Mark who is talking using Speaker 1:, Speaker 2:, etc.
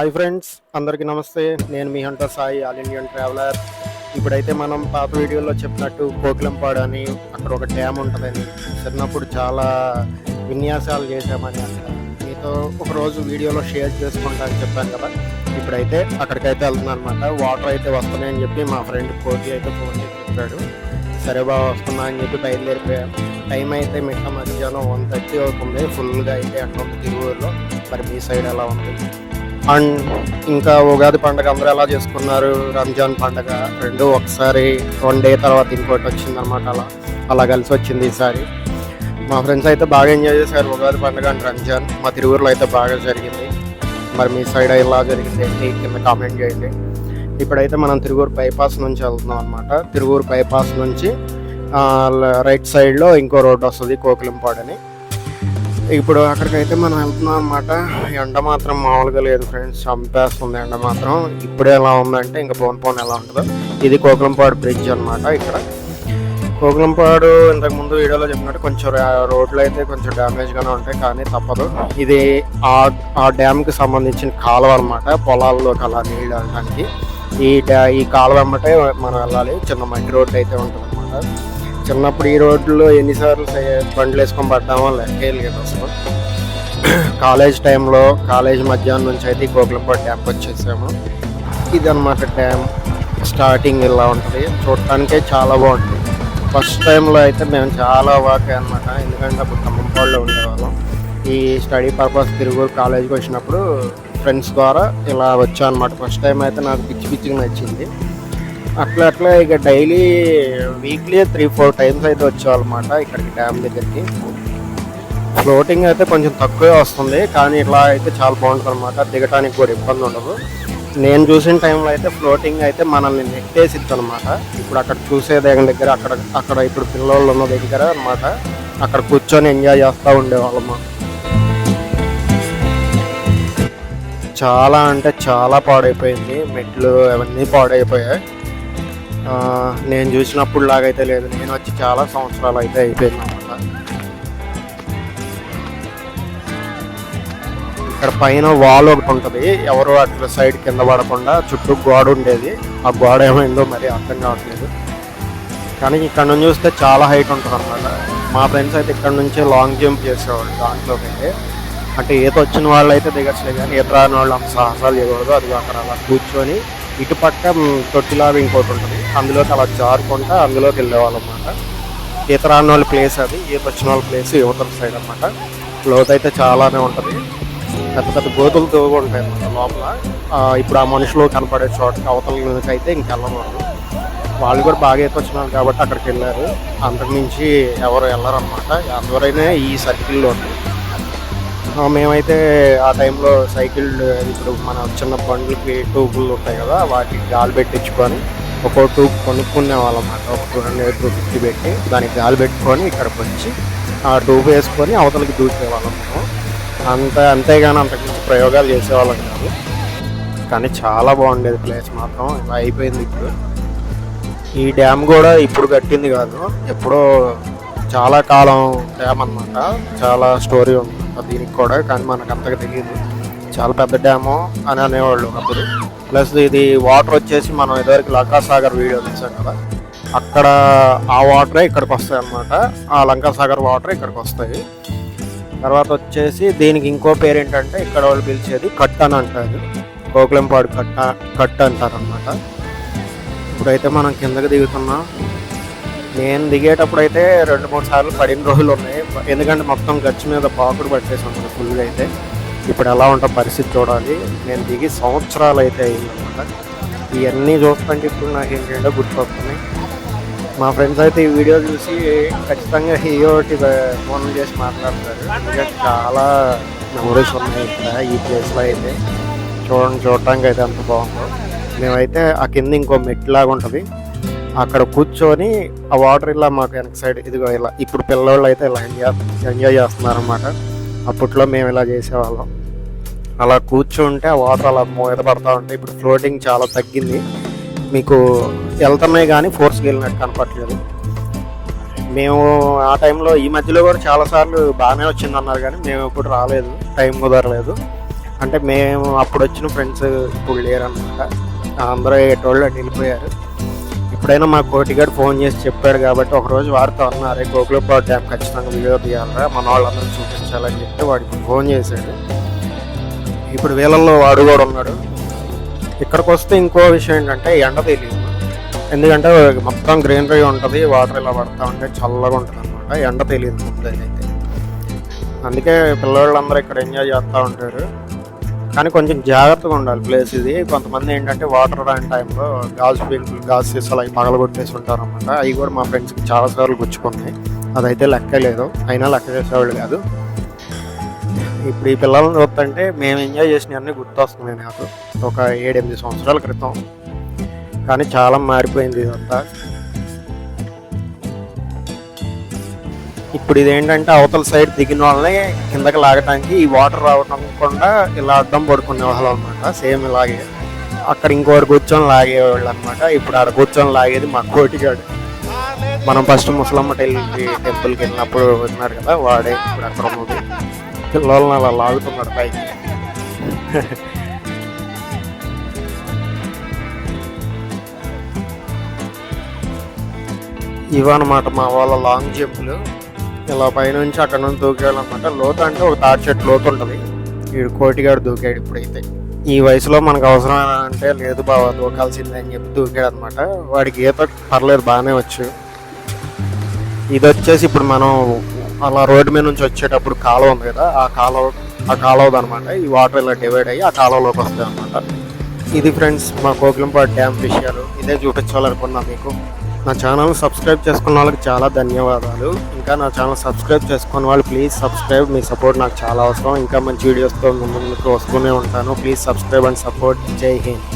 Speaker 1: Hi friends, అందరికీ నమస్తే. నేను మీ hunter Sai, all Indian traveller. ఇప్పుడైతే మనం పాత వీడియోలో చెప్పినట్టు కోకిలంపాడు అని అక్కడ ఒక డ్యామ్ ఉంటుందని చిన్నప్పుడు చాలా విన్యాసాలు చేశామని అక్కడ మీతో ఒకరోజు వీడియోలో షేర్ చేసుకుంటా అని చెప్పాను కదా. ఇప్పుడైతే అక్కడికైతే వెళ్తున్నాను అనమాట. వాటర్ అయితే వస్తున్నాయని చెప్పి మా ఫ్రెండ్ కోటి అయితే ఫోన్ చేసి చెప్పాడు. సరే బాగా వస్తున్నా అని చెప్పి బయలుదేరిపోయాం. టైం అయితే మిట్ట మధ్యాహ్నం 1:30 అవుతుంది. ఫుల్గా అయితే అంటుంది తిరువూరులో. మరి మీ సైడ్ ఎలా ఉంది? అండ్ ఇంకా ఉగాది పండుగ అందరూ ఎలా చేసుకున్నారు? రంజాన్ పండుగ రెండు ఒకసారి 1 డే తర్వాత ఇంకోటి వచ్చిందనమాట. అలా కలిసి వచ్చింది ఈసారి. మా ఫ్రెండ్స్ అయితే బాగా ఎంజాయ్ చేశారు ఉగాది పండుగ అండ్ రంజాన్. మా తిరువురులో అయితే బాగా జరిగింది. మరి మీ సైడ్ ఎలా జరిగింది ఏంటి కింద కామెంట్ చేయండి. ఇప్పుడైతే మనం తిరువూరు బైపాస్ నుంచి వెళ్తున్నాం అనమాట. తిరువూరు బైపాస్ నుంచి రైట్ సైడ్లో ఇంకో రోడ్డు వస్తుంది, కోకిలంపాడు అని. ఇప్పుడు అక్కడికైతే మనం వెళ్తున్నాం అనమాట. ఎండ మాత్రం మామూలుగా లేదు ఫ్రెండ్స్, చంపేస్తుంది ఎండ మాత్రం. ఇప్పుడే ఎలా ఉందంటే ఇంకా పోన్ ఎలా ఉంటుందో. ఇది కోకిలంపాడు బ్రిడ్జ్ అనమాట. ఇక్కడ కోకిలంపాడు ఇంతకుముందు వీడియోలో చెప్పినట్టు కొంచెం రోడ్లు అయితే కొంచెం డ్యామేజ్గానే ఉంటాయి, కానీ తప్పదు. ఇది ఆ డ్యామ్కి సంబంధించిన కాలువ అనమాట. పొలాల్లోకి అలా నీళ్ళు వెళ్ళడానికి ఈ కాలువ వెంబటే మనం వెళ్ళాలి. చిన్న మట్టి రోడ్డు అయితే ఉంటుంది అనమాట. చిన్నప్పుడు ఈ రోడ్లో ఎన్నిసార్లు బండ్లు వేసుకొని పడ్డామో లెక్కేయలేదు అసలు. కాలేజ్ టైంలో కాలేజ్ మధ్యాహ్నం నుంచి అయితే కోకిలంపాడు డ్యామ్కి వచ్చేసాము. ఇదనమాట డ్యామ్. స్టార్టింగ్ ఇలా ఉంటుంది, చూడటానికే చాలా బాగుంటుంది. ఫస్ట్ టైంలో అయితే మేము చాలా వాకే అనమాట, ఎందుకంటే అప్పుడు ఖమ్మంపాడులో ఉండేవాళ్ళం. ఈ స్టడీ పర్పస్ తిరువూరు కాలేజ్కి వచ్చినప్పుడు ఫ్రెండ్స్ ద్వారా ఇలా వచ్చా అనమాట. ఫస్ట్ టైం అయితే నాకు పిచ్చిగా నచ్చింది. అట్లా ఇక డైలీ వీక్లీ 3-4 టైమ్స్ అయితే వచ్చేవాళ్ళమాట ఇక్కడికి డ్యామ్ దగ్గరికి. ఫ్లోటింగ్ అయితే కొంచెం తక్కువే వస్తుంది, కానీ ఇట్లా అయితే చాలా బాగుంటుంది అనమాట. దిగటానికి కూడా ఇబ్బంది ఉండదు. నేను చూసిన టైంలో అయితే ఫ్లోటింగ్ అయితే మనల్ని నెట్టేసిద్ది అనమాట. ఇప్పుడు అక్కడ చూసే దగ్గర అక్కడ ఇప్పుడు పిల్లలు ఉన్న దగ్గర అనమాట, అక్కడ కూర్చొని ఎంజాయ్ చేస్తూ ఉండేవాళ్ళము. చాలా అంటే చాలా పాడైపోయింది, మెట్లు అవన్నీ పాడైపోయాయి. నేను చూసినప్పుడు లాగైతే లేదు. నేను వచ్చి చాలా సంవత్సరాలు అయితే అయిపోయింది అనమాట. ఇక్కడ పైన వాల్ ఒకటి ఉంటుంది, ఎవరు అట్లా సైడ్ కింద పడకుండా చుట్టూ గోడ ఉండేది. ఆ గోడ ఏమైందో మరి అర్థం కావట్లేదు, కానీ ఇక్కడ నుంచి చూస్తే చాలా హైట్ ఉంటుంది అనమాట. మా ఫ్రెండ్స్ అయితే ఇక్కడ నుంచే లాంగ్ జంప్ చేసేవాళ్ళు దాంట్లోకి అయితే. అంటే ఈత వచ్చిన వాళ్ళు అయితే దిగట్లేదు, కానీ ఈత రాని వాళ్ళు అంత సాహసాలు చేయకూడదు. అది అక్కడ అలా కూర్చొని ఇటు పక్క తొట్టిలాగా ఇంకోటి ఉంటుంది, అందులోకి అలా జారుకుంటా అందులోకి వెళ్ళేవాళ్ళు అనమాట. ఈత రాని వాళ్ళ ప్లేస్ అది, ఈత వచ్చిన వాళ్ళ ప్లేస్ యువతల సైడ్ అనమాట. లోతు అయితే చాలానే ఉంటుంది, పెద్ద పెద్ద గోతులు తోగు ఉంటాయి అనమాట లోపల. ఇప్పుడు ఆ మనుషులు కనపడే చోటకి అవతలకి అయితే ఇంకెళ్ళకూడదు. వాళ్ళు కూడా బాగా ఈత వచ్చినారు కాబట్టి అక్కడికి వెళ్ళారు. అంతకుమించి ఎవరు వెళ్ళరన్నమాట, ఎవరైనా ఈ సర్కిల్లో. మేమైతే ఆ టైంలో సైకిల్, ఇప్పుడు మన చిన్న బండ్లకి ట్యూబులు ఉంటాయి కదా, వాటికి గాలి పెట్టించుకొని ఒక్కో ట్యూబ్ కొనుక్కునే వాళ్ళం అన్నమాట. ఒక 200-250 పెట్టి దానికి గాలి పెట్టుకొని ఇక్కడికి వచ్చి ఆ ట్యూబ్ వేసుకొని అవతలకి దూకేవాళ్ళం మేము. అంతేగాని అంతకుమించి ప్రయోగాలు చేసేవాళ్ళం కాదు. కానీ చాలా బాగుండేది ప్లేస్ మాత్రం. ఇలా అయిపోయింది ఇప్పుడు. ఈ డ్యామ్ కూడా ఇప్పుడు కట్టింది కాదు, ఎప్పుడో చాలా కాలం డ్యామ్ అనమాట. చాలా స్టోరీ ఉంది దీనికి కూడా, కానీ మనకు అంతగా తెలియదు. చాలా పెద్ద డ్యాము అని అనేవాళ్ళు అప్పుడు. ప్లస్ ఇది వాటర్ వచ్చేసి మనం ఇదివరకు లంకాసాగర్ వీడియో తీసాం కదా, అక్కడ ఆ వాటరే ఇక్కడికి వస్తాయి అన్నమాట. ఆ లంకాసాగర్ వాటర్ ఇక్కడికి వస్తాయి. తర్వాత వచ్చేసి దీనికి ఇంకో పేరు ఏంటంటే ఇక్కడ వాళ్ళు పిలిచేది కట్ అని అంటారు. కోకిలంపాడు కట్ అంటారు అన్నమాట. ఇప్పుడైతే మనం కిందకి దిగుతున్నాం. నేను దిగేటప్పుడు అయితే 2-3 సార్లు పడిన రోజులు ఉన్నాయి, ఎందుకంటే మొత్తం గచ్చు మీద పాకుడు పట్టేసి ఉంటుంది ఫుల్గా అయితే. ఇప్పుడు ఎలా ఉంటుంది పరిస్థితి చూడాలి. నేను దిగి సంవత్సరాలు అయితే అయ్యిందన్నమాట. ఇవన్నీ చూస్తుంటే ఇప్పుడు నాకు ఏంటంటే గుర్తొస్తున్నాయి. మా ఫ్రెండ్స్ అయితే ఈ వీడియో చూసి ఖచ్చితంగా ఒకటి ఫోన్ చేసి మాట్లాడతారు. ఎందుకంటే చాలా మెమరీస్ ఉన్నాయి ఇక్కడ ఈ ప్లేస్లో అయితే. చూడటానికి అయితే అంత బాగుందో. మేమైతే ఆ కింద ఇంకో మెట్లాగా ఉంటుంది, అక్కడ కూర్చొని ఆ వాటర్ ఇలా మాకు వెనక సైడ్ ఇదిగో ఇలా. ఇప్పుడు పిల్లవాళ్ళు అయితే ఇలా ఎంజాయ్ చేస్తున్నారన్నమాట. అప్పట్లో మేము ఇలా చేసేవాళ్ళం. అలా కూర్చుంటే ఆ వాటర్ అలా మీద పడతా ఉంటాయి. ఇప్పుడు ఫ్లోటింగ్ చాలా తగ్గింది, మీకు వెళ్తున్నాయి కానీ ఫోర్స్కి వెళ్ళినట్టు కనపట్లేదు. మేము ఆ టైంలో ఈ మధ్యలో కూడా చాలాసార్లు బాగానే వచ్చిందన్నారు, కానీ మేము ఇప్పుడు రాలేదు, టైం కుదరలేదు. అంటే మేము అప్పుడు వచ్చిన ఫ్రెండ్స్ ఇప్పుడు లేరనమాట. అందరూ ఏటోళ్ళు అటు వెళ్ళిపోయారు. ఇప్పుడైనా మా కోటిగాడు ఫోన్ చేసి చెప్పాడు కాబట్టి ఒకరోజు వారితో అన్నారు, గోకులపాడు డ్యామ్ ఖచ్చితంగా వీడియో తీయాలరా, మన వాళ్ళందరూ చూపించాలని చెప్పి వాడికి ఫోన్ చేశాడు. ఇప్పుడు వీళ్ళల్లో వాడు కూడా ఉన్నాడు. ఇక్కడికి వస్తే ఇంకో విషయం ఏంటంటే ఎండ తెలియదు. ఎందుకంటే మొత్తం గ్రీనరీ ఉంటుంది, వాటర్ ఇలా పడతా ఉంటే చల్లగా ఉంటుంది అనమాట. ఎండ తెలియదు ముందైతే. అందుకే పిల్లవాళ్ళందరూ ఇక్కడ ఎంజాయ్ చేస్తూ ఉంటారు. కానీ కొంచెం జాగ్రత్తగా ఉండాలి ప్లేస్ ఇది. కొంతమంది ఏంటంటే వాటర్ రాని టైంలో గాజు సీసాలు అవి పగలగొట్టేసి ఉంటారు అనమాట. అవి కూడా మా ఫ్రెండ్స్కి చాలాసార్లు గుచ్చుకున్నాయి. అదైతే లెక్క లేదు, అయినా లెక్క చేసేవాళ్ళు కాదు. ఇప్పుడు ఈ పిల్లల్ని చూస్తుంటే మేము ఎంజాయ్ చేసినవన్నీ గుర్తొస్తున్నాయి నాకు, ఒక 7-8 సంవత్సరాల క్రితం. కానీ చాలా మారిపోయింది ఇదంతా. ఇప్పుడు ఇదేంటంటే అవతల సైడ్ దిగిన వాళ్ళని కిందకి లాగటానికి ఈ వాటర్ రావకుండా ఇలా అడ్డం పడుకునే వాళ్ళు అనమాట. సేమ్ ఇలాగే అక్కడ ఇంకోటి కూర్చొని లాగేవాళ్ళు అనమాట. ఇప్పుడు ఆడ కూర్చొని లాగేది మా కోటిగాడు. మనం ఫస్ట్ ముసలమ్మ టెంపుల్కి వెళ్ళినప్పుడు విన్నారు కదా, వాడే ఇప్పుడు అక్కడ ఉన్నది. పిల్లల్ని అలా లాగుతున్నాడు పైకి. ఇవన్నమాట మా వాళ్ళ లాంగ్ జంపులు. ఇలా పైనుంచి అక్కడ నుంచి దూకేయాలన్నమాట. లోతు అంటే ఒక తాటి చెట్టు లోతు ఉంటుంది. వీడు కోటిగాడు దూకాడు. ఇప్పుడైతే ఈ వయసులో మనకు అవసరం అంటే లేదు బాబా దూకాల్సిందే అని చెప్పి దూకాడు అనమాట. వాడికి ఈత పర్లేదు, బాగానే వచ్చు. ఇది వచ్చేసి ఇప్పుడు మనం అలా రోడ్డు మీద నుంచి వచ్చేటప్పుడు కాలువ ఉంది కదా, ఆ కాలువది అనమాట. ఈ వాటర్ ఇలా డివైడ్ అయ్యి ఆ కాలువలోకి వస్తాయి అనమాట. ఇది ఫ్రెండ్స్ మా గోకులంపాడు డ్యామ్ విషయాలు. ఇదే చూపించాలనుకున్నా మీకు. నా ఛానల్ సబ్స్క్రైబ్ చేసుకున్న వాళ్ళకి చాలా ధన్యవాదాలు. ఇంకా నా ఛానల్ సబ్స్క్రైబ్ చేసుకున్న వాళ్ళు ప్లీజ్ సబ్స్క్రైబ్. మీ సపోర్ట్ నాకు చాలా అవసరం. ఇంకా మంచి వీడియోస్తో ముందుకు వస్తూనే ఉంటాను. Please subscribe and support. జై హింద్.